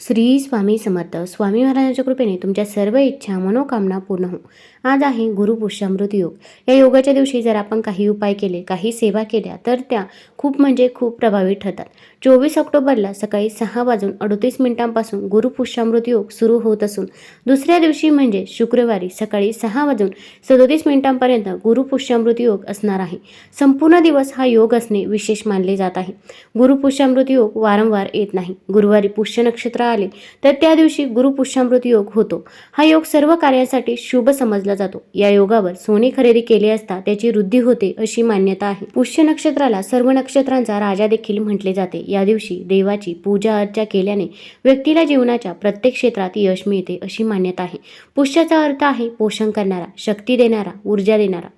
श्री स्वामी समर्थ. स्वामी महाराजांच्या कृपेने तुमच्या सर्व इच्छा मनोकामना पूर्ण हो. आज आहे गुरुपुष्यामृत योग. या योगाच्या दिवशी जर आपण काही उपाय केले, काही सेवा केल्या तर त्या खूप म्हणजे खूप प्रभावी ठरतात. 24 ऑक्टोबरला सकाळी 6:38 गुरुपुष्यामृत योग सुरू होत असून दुसऱ्या दिवशी म्हणजे शुक्रवारी सकाळी 6:37 गुरुपुष्यामृत योग असणार आहे. संपूर्ण दिवस हा योग असणे विशेष मानले जात आहे. गुरुपुष्यामृत योग वारंवार येत नाही. गुरुवारी पुष्य नक्षत्र आले तर त्या दिवशी गुरुपुष्यामृत योग होतो. हा योग सर्व कार्यासाठी शुभ समजला जातो. या योगावर सोने खरेदी केले असता त्याची वृद्धी होते अशी मान्यता आहे. पुष्य नक्षत्राला सर्व नक्षत्रांचा राजा देखील म्हटले जाते. या दिवशी देवाची पूजा अर्चा केल्याने व्यक्तीला जीवनाच्या प्रत्येक क्षेत्रात यश मिळते अशी मान्यता आहे. पुष्याचा अर्थ आहे पोषण करणारा, शक्ती देणारा, ऊर्जा देणारा.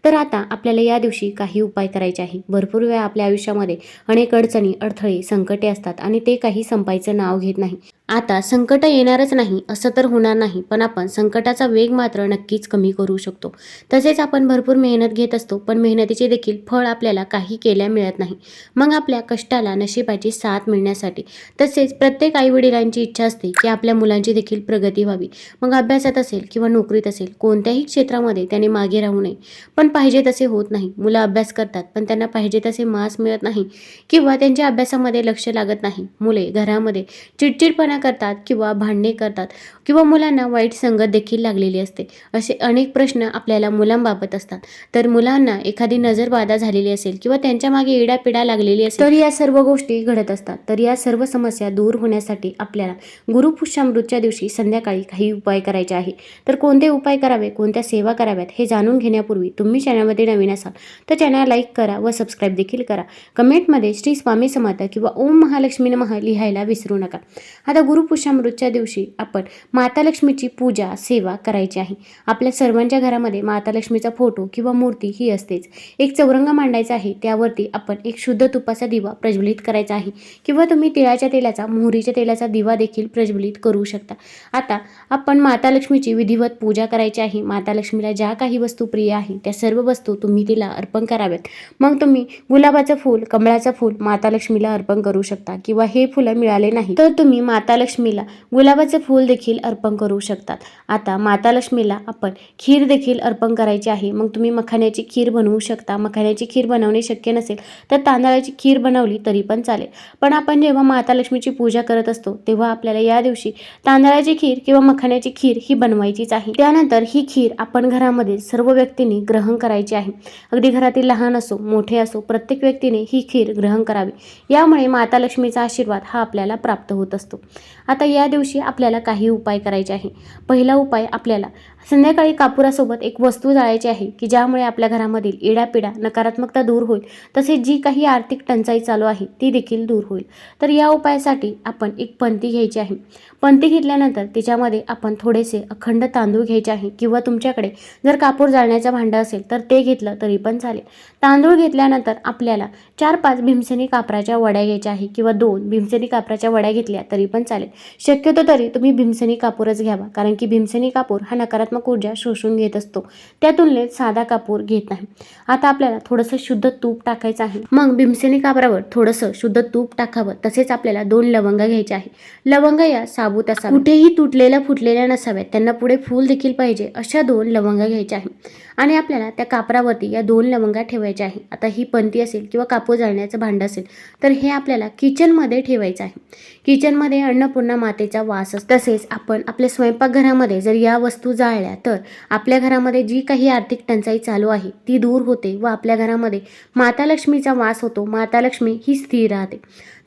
तर आता आपल्याला या दिवशी काही उपाय करायचे आहे. भरपूर वेळा आपल्या आयुष्यामध्ये अनेक अडचणी, अडथळे, संकटे असतात आणि ते काही संपायचं नाव घेत नाही. आता संकट येणारच नाही असं तर होणार नाही, पण आपण संकटाचा वेग मात्र नक्कीच कमी करू शकतो. तसेच आपण भरपूर मेहनत घेत असतो, पण मेहनतीचे देखील फळ आपल्याला काही केल्या मिळत नाही. मग आपल्या कष्टाला नशिबाची साथ मिळण्यासाठी तसेच प्रत्येक आईवडिलांची इच्छा असते की आपल्या मुलांची देखील प्रगती व्हावी. मग अभ्यासात असेल किंवा नोकरीत असेल, कोणत्याही क्षेत्रामध्ये त्याने मागे राहू नये. पण पाहिजे तसे होत नाही. मुलं अभ्यास करतात पण त्यांना पाहिजे तसे मार्क्स मिळत नाही किंवा त्यांच्या अभ्यासामध्ये लक्ष लागत नाही. मुले घरामध्ये चिडचिडपणा करतात किंवा भांडणे करतात किंवा मुलांना वाईट संगत देखील लागलेली असते. असे अनेक प्रश्न आपल्याला मुलांबाबत असतात. तर मुलांना एखादी नजरबाधा झालेली असेल किंवा त्यांच्या मागे इडापिडा लागलेली असेल तर या सर्व गोष्टी घडत असतात. तर या सर्व समस्या दूर होण्यासाठी आपल्याला गुरुपुष्यामृतच्या दिवशी संध्याकाळी काही उपाय करायचे आहे. तर कोणते उपाय करावे, कोणत्या सेवा कराव्यात हे जाणून घेण्यापूर्वी तुम्ही चॅनलमध्ये नवीन असाल तर चॅनल लाईक करा व सबस्क्राईब देखील करा. कमेंटमध्ये श्री स्वामी समर्थ किंवा ओम महालक्ष्मी नमः लिहायला विसरू नका. आता गुरुपुष्यामृतच्या दिवशी आपण माता लक्ष्मीची पूजा सेवा करायची आहे. आपल्या सर्वांच्या घरामध्ये माता लक्ष्मीचा फोटो किंवा मूर्ती ही असतेच. एक चौरंग मांडायचा आहे. त्यावरती आपण एक शुद्ध तुपाचा दिवा प्रज्वलित करायचा आहे किंवा तुम्ही तिळाच्या तेलाचा, मोहरीच्या तेलाचा दिवा देखील प्रज्वलित करू शकता. आता आपण माता लक्ष्मीची विधिवत पूजा करायची आहे. माता लक्ष्मीला ज्या काही वस्तू प्रिय आहे त्या सर्व वस्तू तुम्ही तिला अर्पण कराव्यात. मग तुम्ही गुलाबाचं फूल, कमळाचं फूल माता लक्ष्मीला अर्पण करू शकता किंवा हे फुलं मिळाले नाही तर तुम्ही माता लक्ष्मीला गुलाबाचे फूल देखील अर्पण करू शकतात. आता माता लक्ष्मीला आपण खीर देखील अर्पण करायची आहे. मग तुम्ही मखाण्याची खीर बनवू शकता. मखाण्याची खीर बनवणे शक्य नसेल तर तांदळाची खीर बनवली तरी पण चालेल. पण आपण जेव्हा माता लक्ष्मीची पूजा करत असतो तेव्हा आपल्याला या दिवशी तांदळाची खीर किंवा मखाण्याची खीर ही बनवायचीच आहे. त्यानंतर ही खीर आपण घरामध्ये सर्व व्यक्तींनी ग्रहण करायची आहे. अगदी घरातील लहान असो मोठे असो प्रत्येक व्यक्तीने ही खीर ग्रहण करावी. यामुळे माता लक्ष्मीचा आशीर्वाद हा आपल्याला प्राप्त होत असतो. आता या दिवशी आपल्याला काही उपाय करायचे आहे. पहिला उपाय, आपल्याला संध्याकाळी कापुरासोबत एक वस्तू जाळायची आहे की ज्यामुळे आपल्या घरामधील इडापिडा, नकारात्मकता दूर होईल. तसेच जी काही आर्थिक टंचाई चालू आहे ती देखील दूर होईल. तर या उपायासाठी आपण एक पंती घ्यायची आहे. पंती घेतल्यानंतर त्याच्यामध्ये आपण थोडेसे अखंड तांदूळ घ्यायचे आहे किंवा तुमच्याकडे जर कापूर जाळण्याचं भांडं असेल तर ते घेतलं तरी पण चालेल. तांदूळ घेतल्यानंतर आपल्याला 4-5 भीमसेनी कापराच्या वड्या घ्यायच्या आहे किंवा 2 भीमसेनी कापराच्या वड्या घेतल्या तरी पण चालेल. शक्यतो तरी तुम्ही भीमसेनी कापूरच घ्यावा, कारण की भीमसेनी कापूर हा नकारात्मक ऊर्जा शोषून घेत असतो. त्या तुलनेत साधा कापूर घेत नाही. आता आपल्याला थोडंसं शुद्ध तूप टाकायचं आहे. मग भीमसेनी कापरावर थोडंसं शुद्ध तूप टाकावं. तसेच आपल्याला 2 लवंगा घ्यायच्या आहे. लवंगा या साबूत असाव्यात, कुठेही तुटलेल्या फुटलेल्या नसाव्यात, त्यांना पुढे फूल देखील पाहिजे अशा 2 लवंगा घ्यायच्या आहे आणि आपल्याला त्या कापरावरती या 2 लवंगा ठेवायच्या आहे. आता ही पंती असेल किंवा कापूर जाळण्याचं भांडं असेल तर हे आपल्याला किचनमध्ये ठेवायचं आहे. किचनमध्ये अन्नपूर्णा मातेचा वास असतो. तसेच आपण आपल्या स्वयंपाकघरामध्ये जर या वस्तू जाळल्या तर आपल्या घरामध्ये जी काही आर्थिक टंचाई चालू आहे ती दूर होते व आपल्या घरामध्ये माता लक्ष्मीचा वास होतो. माता लक्ष्मी ही स्थिर राहते.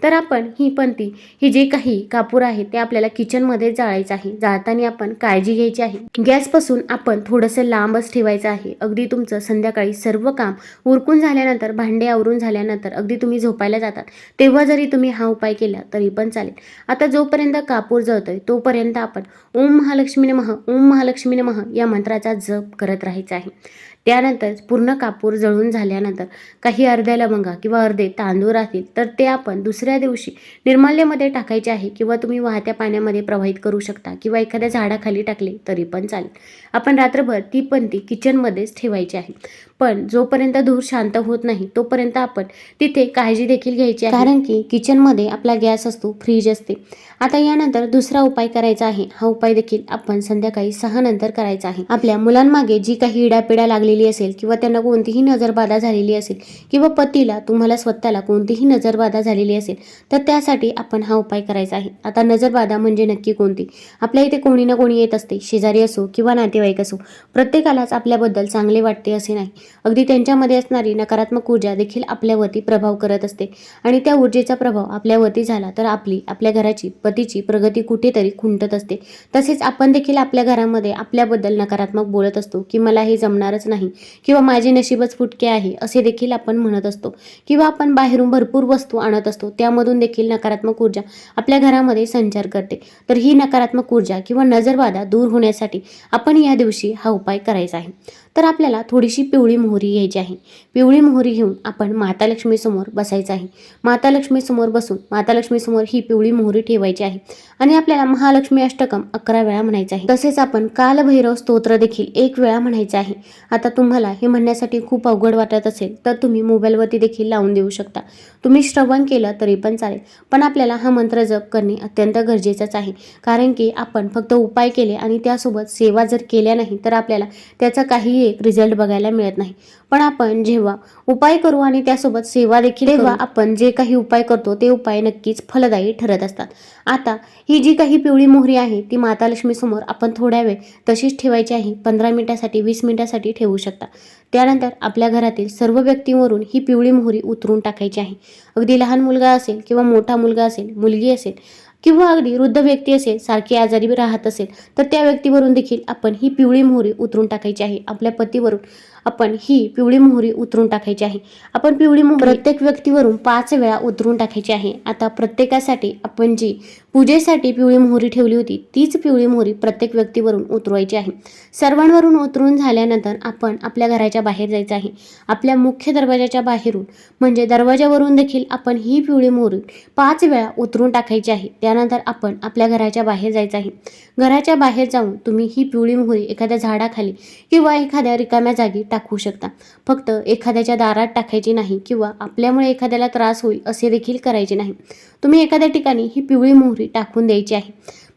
तर आपण ही पंती, ही जे काही कापूर आहे ते आपल्याला किचनमध्ये जाळायचं आहे. जाळताना आपण काळजी घ्यायची आहे. गॅसपासून आपण थोडंसं लांबच ठेवायचं आहे. अगदी तुमचं संध्याकाळी सर्व काम उरकून झाल्यानंतर, भांडे आवरून झाल्यानंतर, अगदी तुम्ही झोपायला जातात तेव्हा जरी तुम्ही हा उपाय केला तरी पण चालेल. आता जोपर्यंत कापूर जळतोय तोपर्यंत आपण ओम महालक्ष्मी नमः, ओम महालक्ष्मी नमः या मंत्राचा जप करत राहायचा आहे. त्यानंतर पूर्ण कापूर जळून झाल्यानंतर काही अर्ध्या लवंगा किंवा अर्धे तांदूळ राहतील तर ते आपण दुसऱ्या दिवशी निर्माल्यमध्ये टाकायचे आहे किंवा तुम्ही वाहत्या पाण्यामध्ये प्रवाहित करू शकता किंवा एखाद्या झाडाखाली टाकले तरी पण चालेल. आपण रात्रभर ती पंती किचनमध्येच ठेवायची आहे. पण जोपर्यंत धूर शांत होत नाही तोपर्यंत आपण तिथे काळजी देखील घ्यायची आहे, कारण की किचनमध्ये आपला गॅस असतो, फ्रीज असते आता यानंतर दुसरा उपाय करायचा आहे. हा उपाय देखील आपण संध्याकाळी 6 नंतर करायचा आहे. आपल्या मुलांमागे जी काही इडापिडा लागलेली असेल किंवा त्यांना कोणतीही नजरबाधा झालेली असेल किंवा पतीला तुम्हाला स्वतःला कोणतीही नजरबाधा झालेली असेल तर त्यासाठी आपण हा उपाय करायचा आहे. आता नजरबाधा म्हणजे नक्की कोणती? आपल्या इथे कोणी ना कोणी येत असते, शेजारी असो किंवा नातेवाईक असो. प्रत्येकालाच आपल्याबद्दल चांगले वाटते असे नाही. अगदी त्यांच्यामध्ये असणारी नकारात्मक ऊर्जा देखील आपल्यावरती प्रभाव करत असते आणि त्या ऊर्जेचा प्रभाव आपल्यावरती झाला तर आपल्या घराची, पतीची प्रगती कुठेतरी खुंटत असते. तसेच आपण देखील आपल्या घरामध्ये आपल्याबद्दल नकारात्मक बोलत असतो की मला हे जमणारच नाही किंवा माझे नशीबच फुटके आहे असे देखील आपण म्हणत असतो किंवा आपण बाहेरून भरपूर वस्तू आणत असतो, त्यामधून देखील नकारात्मक ऊर्जा आपल्या घरामध्ये संचार करते. तर ही नकारात्मक ऊर्जा किंवा नजरबाधा दूर होण्यासाठी आपण या दिवशी हा उपाय करायचा आहे. तर आपल्याला थोडीशी पिवळी मोहरी घ्यायची आहे. पिवळी मोहरी घेऊन आपण माता लक्ष्मीसमोर बसायचं आहे. माता लक्ष्मीसमोर बसून माता लक्ष्मीसमोर ही पिवळी मोहरी ठेवायची आहे आणि आपल्याला महालक्ष्मी अष्टकम 11 वेळा म्हणायचं आहे. तसेच आपण कालभैरव स्तोत्र देखील 1 वेळा म्हणायचं आहे. आता तुम्हाला हे म्हणण्यासाठी खूप अवघड वाटत असेल तर तुम्ही मोबाईलवरती देखील लावून देऊ शकता. तुम्ही श्रवण केलं तरी पण चालेल, पण आपल्याला हा मंत्र जप करणे अत्यंत गरजेचंच आहे. कारण की आपण फक्त उपाय केले आणि त्यासोबत सेवा जर केल्या नाही तर आपल्याला त्याचा काहीही एक रिझल्ट बघायला मिळत नाही. पण आपण जेव्हा उपाय करू आणि त्यासोबत सेवा देखील तेव्हा आपण जे काही उपाय करतो ते उपाय नक्कीच फलदायी ठरत असतात. आता ही जी काही पिवळी मोहरी आहे ती माता लक्ष्मी समोर आपण थोड्या वेळ तशीच ठेवायची आहे. 15 मिनिटासाठी 20 मिनिटासाठी ठेवू शकता. त्यानंतर आपल्या घरातील सर्व व्यक्तींवरून ही पिवळी मोहरी उतरून टाकायची आहे. अगदी लहान मुलगा असेल किंवा मोठा मुलगा असेल, मुलगी असेल किंवा अगदी वृद्ध व्यक्ती असेल, सारखी आजारी राहत असेल तर त्या व्यक्तीवरून देखील आपण ही पिवळी मोहरी उतरून टाकायची आहे. आपल्या पतीवरून आपण ही पिवळी मोहरी उतरून टाकायची आहे. आपण पिवळी मोहरी प्रत्येक व्यक्तीवरून 5 वेळा उतरून टाकायची आहे. आता प्रत्येकासाठी आपण जी पूजेसाठी पिवळी मोहरी ठेवली होती तीच पिवळी मोहरी प्रत्येक व्यक्तीवरून उतरवायची आहे. सर्वांवरून उतरून झाल्यानंतर आपण आपल्या घराच्या बाहेर जायचं आहे. आपल्या मुख्य दरवाजाच्या बाहेरून म्हणजे दरवाजावरून देखील आपण ही पिवळी मोहरी 5 वेळा उतरून टाकायची आहे. त्यानंतर आपण आपल्या घराच्या बाहेर जायचं आहे. घराच्या बाहेर जाऊन तुम्ही ही पिवळी मोहरी एखाद्या झाडाखाली किंवा एखाद्या रिकाम्या जागी टाकू शकता. फक्त एखाद्याच्या दारात टाकायची नाही किंवा आपल्यामुळे एखाद्याला त्रास होईल असे देखील करायचे नाही. तुम्ही एखाद्या ठिकाणी ही पिवळी मोहरी टाकून द्यायची आहे.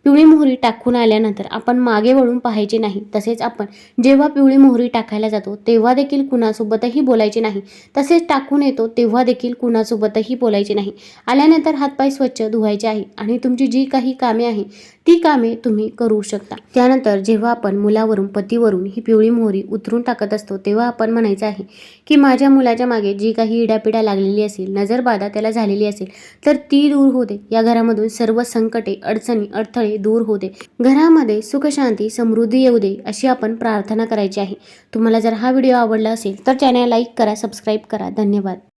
पिवळी मोहरी टाकून आल्यानंतर आपण मागे वळून पाहायचे नाही. तसेच आपण जेव्हा पिवळी मोहरी टाकायला जातो तेव्हा देखील कुणासोबतही बोलायचे नाही. तसेच टाकून येतो तेव्हा देखील कुणासोबतही बोलायचे नाही. आल्यानंतर हातपाय स्वच्छ धुवायचे आहे आणि तुमची जी काही कामे आहे ती कामे तुम्ही करू शकता. त्यानंतर जेव्हा आपण मुलावरून, पतीवरून ही पिवळी मोहरी उतरून टाकत असतो तेव्हा आपण म्हणायचं आहे की माझ्या मुलाच्या मागे जी काही इडापिडा लागलेली असेल, नजरबाधा त्याला झालेली असेल तर ती दूर होते. या घरामधून सर्व संकटे, अडचणी, अडथळे दूर होते. घरामध्ये सुख, शांती, समृद्धी येऊ दे अशी आपण प्रार्थना करायची आहे. तुम्हाला जर हा व्हिडिओ आवडला असेल तर चॅनल लाईक करा, सबस्क्राईब करा. धन्यवाद.